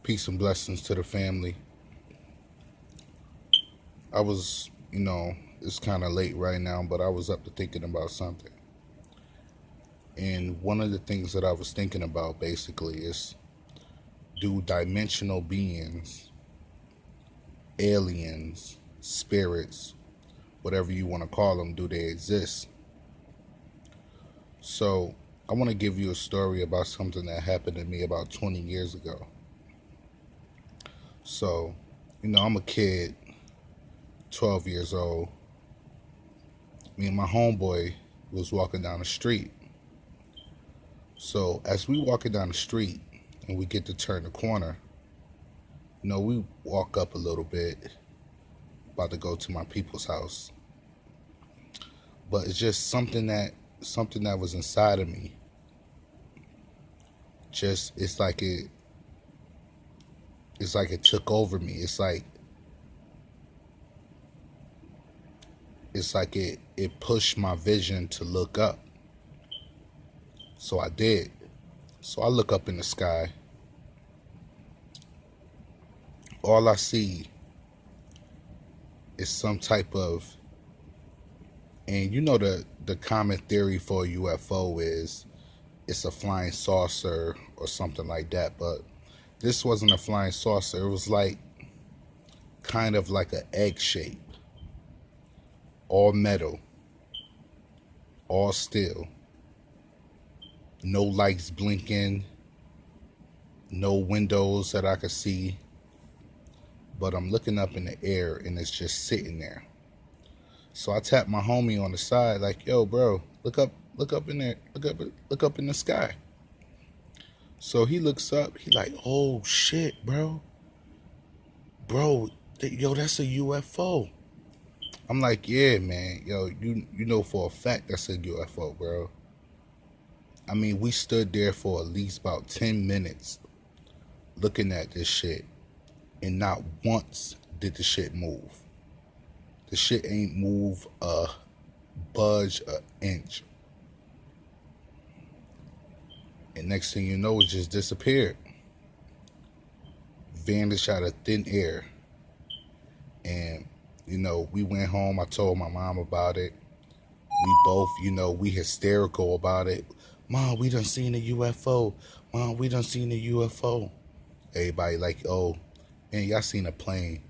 Peace and blessings to the family. I was, it's kind of late right now, but I was up to thinking about something. And one of the things that I was thinking about basically is, do dimensional beings, aliens, spirits, whatever you want to call them, do they exist? So I want to give you a story about something that happened to me about 20 years ago. So, I'm a kid, 12 years old. Me and my homeboy was walking down the street. So as we walking down the street and we get to turn the corner, we walk up a little bit, about to go to my people's house. But it's just something that was inside of me. Just it's like it took over me. It's like it pushed my vision to look up. So I did. So I look up in the sky. All I see is some type of, and the common theory for a UFO is it's a flying saucer or something like that. But this wasn't a flying saucer. It was kind of like an egg shape, all metal, all steel. No lights blinking, no windows that I could see. But I'm looking up in the air and it's just sitting there. So I tapped my homie on the side, like, yo, bro, look up in there, look up in the sky. So he looks up, he like, oh shit, bro, yo, that's a UFO. I'm like, yeah, man, yo, you know for a fact that's a UFO, bro. I mean, we stood there for at least about 10 minutes looking at this shit, and not once did the shit move. The shit ain't move a budge an inch. And next thing you know, it just disappeared. Vanished out of thin air. And, we went home. I told my mom about it. We both, we hysterical about it. Mom, we done seen a UFO. Mom, we done seen a UFO. Everybody like, oh, man, y'all seen a plane.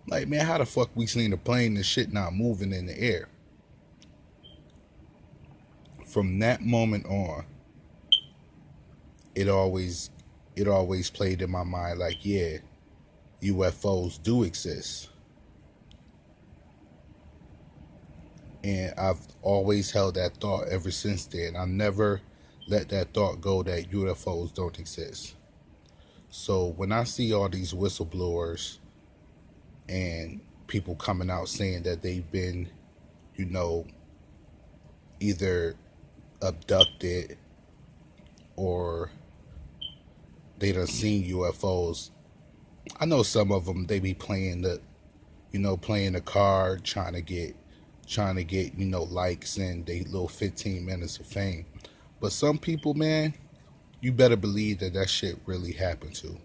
Like, man, how the fuck we seen a plane and shit not moving in the air? From that moment on, it always played in my mind like, yeah, UFOs do exist. And I've always held that thought ever since then. I never let that thought go that UFOs don't exist. So when I see all these whistleblowers and people coming out saying that they've been, either abducted or they done seen UFOs, I know some of them, they be playing the card, trying to get likes and they little 15 minutes of fame. But some people, man, you better believe that shit really happened to.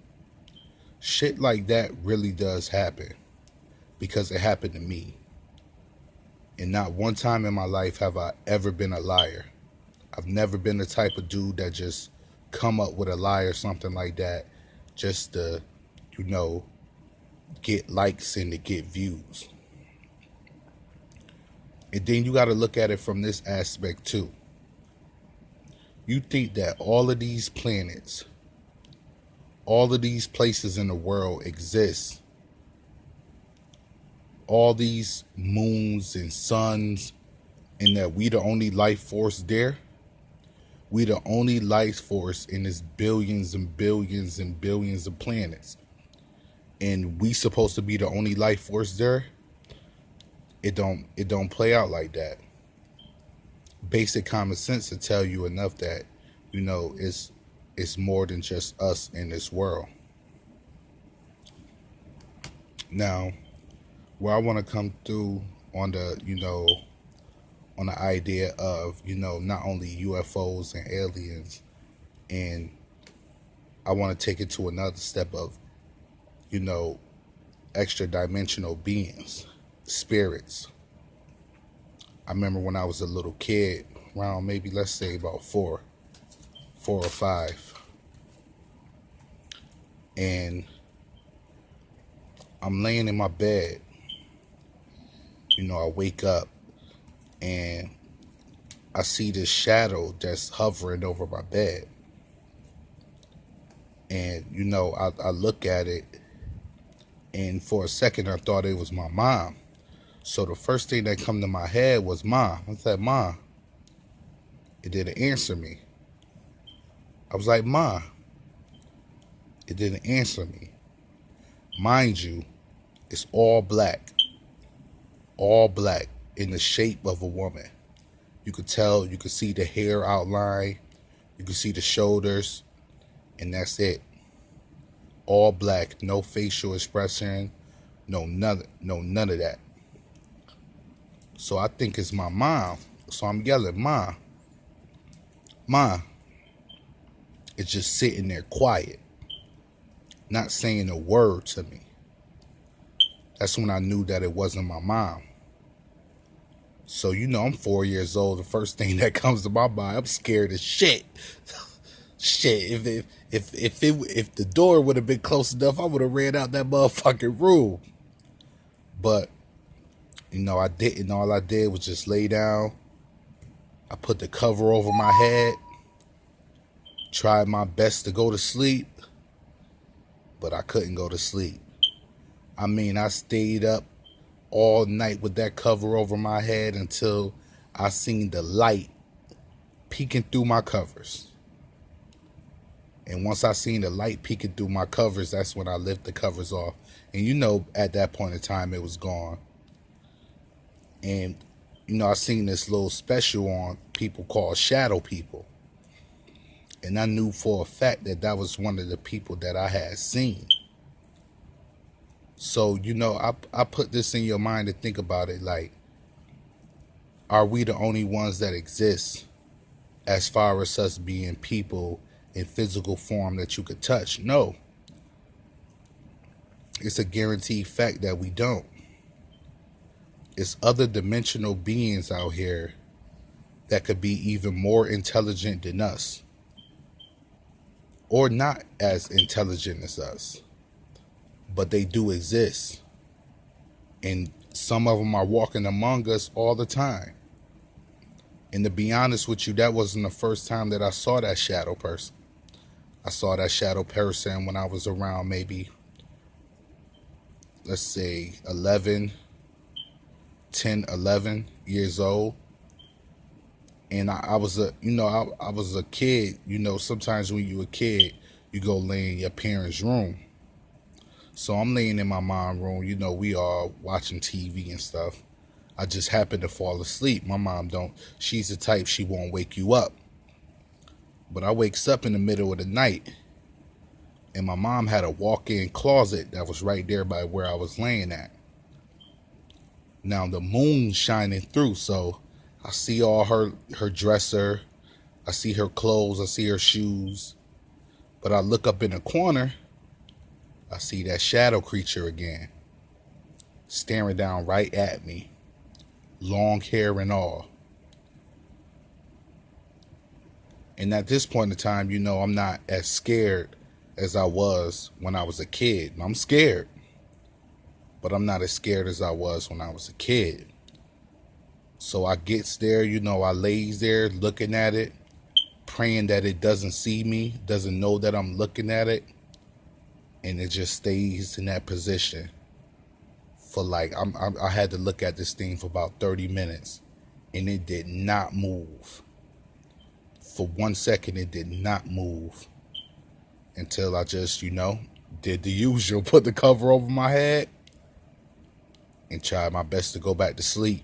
Shit like that really does happen, because it happened to me. And not one time in my life have I ever been a liar. I've never been the type of dude that just come up with a lie or something like that just to, get likes and to get views. And then you got to look at it from this aspect too. You think that all of these planets, all of these places in the world exist, all these moons and suns, and that we the only life force there? We the only life force in this billions and billions and billions of planets. And we supposed to be the only life force there? It don't play out like that. Basic common sense to tell you enough that, it's more than just us in this world. Now, where I want to come through on the idea of, not only UFOs and aliens and I want to take it to another step of, extra dimensional beings, spirits. I remember when I was a little kid, around maybe let's say about four or five, and I'm laying in my bed. I wake up and I see this shadow that's hovering over my bed. And, I look at it, and for a second I thought it was my mom. So the first thing that come to my head was Mom. I said, Mom. It didn't answer me. I was like, Mom. It didn't answer me. Mind you, it's all black in the shape of a woman. You could tell, you could see the hair outline, you could see the shoulders, and that's it. All black, no facial expression, no none of that. So I think it's my mom. So I'm yelling, Mom. Mom. It's just sitting there quiet, not saying a word to me. That's when I knew that it wasn't my mom. So, I'm 4 years old. The first thing that comes to my mind, I'm scared as shit. Shit, if the door would have been close enough, I would have ran out that motherfucking room. But, I didn't. All I did was just lay down. I put the cover over my head. Tried my best to go to sleep. But I couldn't go to sleep. I mean, I stayed up all night with that cover over my head until I seen the light peeking through my covers. And once I seen the light peeking through my covers, that's when I lift the covers off. And at that point in time, it was gone. And, I seen this little special on people called shadow people. And I knew for a fact that was one of the people that I had seen. So, I put this in your mind to think about it. Like, are we the only ones that exist as far as us being people in physical form that you could touch? No. It's a guaranteed fact that we don't. It's other dimensional beings out here that could be even more intelligent than us, or not as intelligent as us, but they do exist. And some of them are walking among us all the time. And to be honest with you, that wasn't the first time that I saw that shadow person. I saw that shadow person when I was around maybe, let's say 11 years old. And I was a kid. Sometimes when you a kid, you go lay in your parents' room. So I'm laying in my mom's room. We all watching TV and stuff. I just happened to fall asleep. My mom she's the type, she won't wake you up. But I wakes up in the middle of the night, and my mom had a walk-in closet that was right there by where I was laying at. Now the moon's shining through, so I see all her dresser, I see her clothes, I see her shoes. But I look up in the corner, I see that shadow creature again, staring down right at me, long hair and all. And at this point in time, I'm not as scared as I was when I was a kid. I'm scared, but I'm not as scared as I was when I was a kid. So I gets there, I lays there looking at it, praying that it doesn't see me, doesn't know that I'm looking at it. And it just stays in that position for I had to look at this thing for about 30 minutes, and it did not move. For 1 second, it did not move until I just, did the usual, put the cover over my head and tried my best to go back to sleep.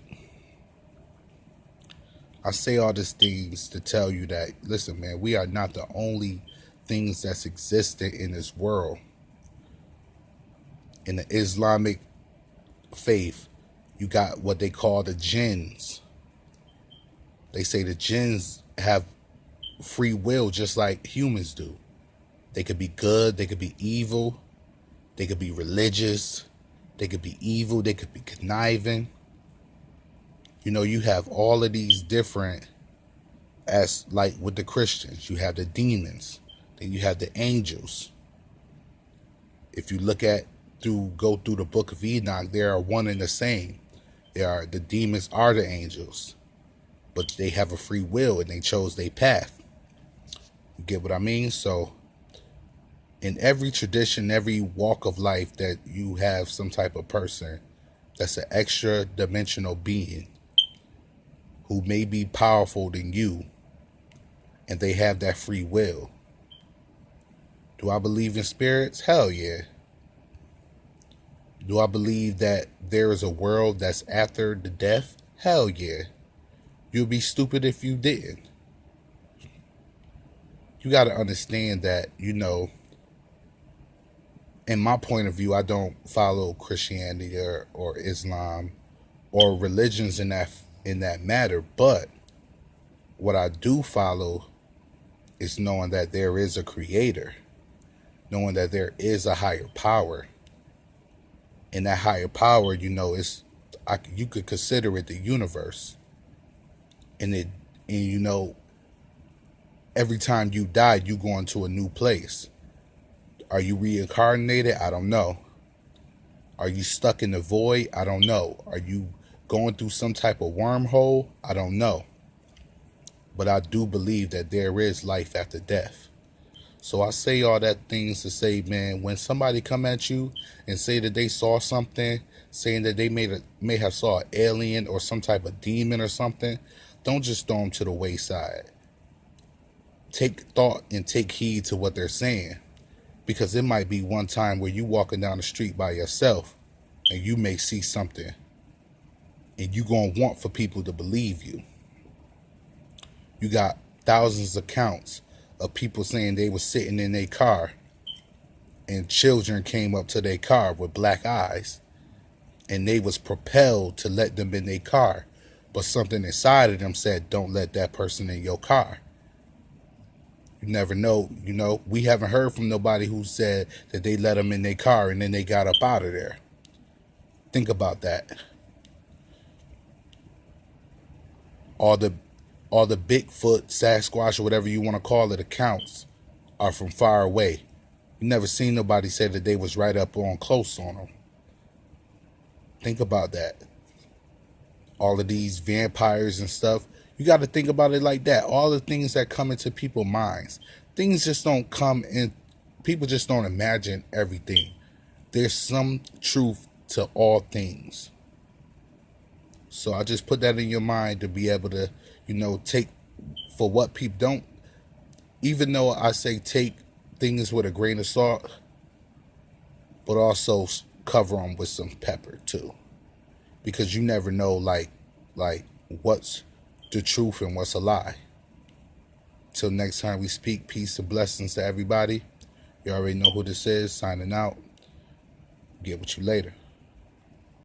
I say all these things to tell you that, listen, man, we are not the only things that's existing in this world. In the Islamic faith, you got what they call the jinns. They say the jinns have free will just like humans do. They could be good, they could be evil, they could be religious, they could be evil, they could be conniving. You know, you have all of these different, as like with the Christians, you have the demons, then you have the angels. If you go through the book of Enoch, they are one and the same. The demons are the angels, but they have a free will and they chose their path. You get what I mean? So in every tradition, every walk of life, that you have some type of person that's an extra dimensional being who may be powerful than you, and they have that free will. Do I believe in spirits? Hell yeah. Do I believe that there is a world that's after the death? Hell yeah. You'd be stupid if you didn't. You got to understand that, you know, in my point of view, I don't follow Christianity or Islam or religions in that matter, but what I do follow is knowing that there is a creator, knowing that there is a higher power. And that higher power, you know, you could consider it the universe. And you know, every time you die, you go into a new place. Are you reincarnated? I don't know. Are you stuck in the void? I don't know. Are you going through some type of wormhole? I don't know. But I do believe that there is life after death. So I say all that things to say, man, when somebody come at you and say that they saw something, saying that they may have saw an alien or some type of demon or something, don't just throw them to the wayside. Take thought and take heed to what they're saying. Because it might be one time where you walking down the street by yourself and you may see something and you gonna want for people to believe you. You got thousands of accounts of people saying they were sitting in their car and children came up to their car with black eyes and they was propelled to let them in their car, but something inside of them said, don't let that person in your car. You never know. You know, we haven't heard from nobody who said that they let them in their car and then they got up out of there. Think about that. All the Bigfoot, Sasquatch, or whatever you want to call it, accounts are from far away. You never seen nobody say that they was right up on close on them. Think about that. All of these vampires and stuff, you got to think about it like that. All the things that come into people's minds, things just don't come in. People just don't imagine everything. There's some truth to all things. So I just put that in your mind to be able to, you know, take for what people don't. Even though I say take things with a grain of salt, but also cover them with some pepper too, because you never know like what's the truth and what's a lie. Till next time we speak, peace and blessings to everybody. You already know who this is. Signing out. Get with you later.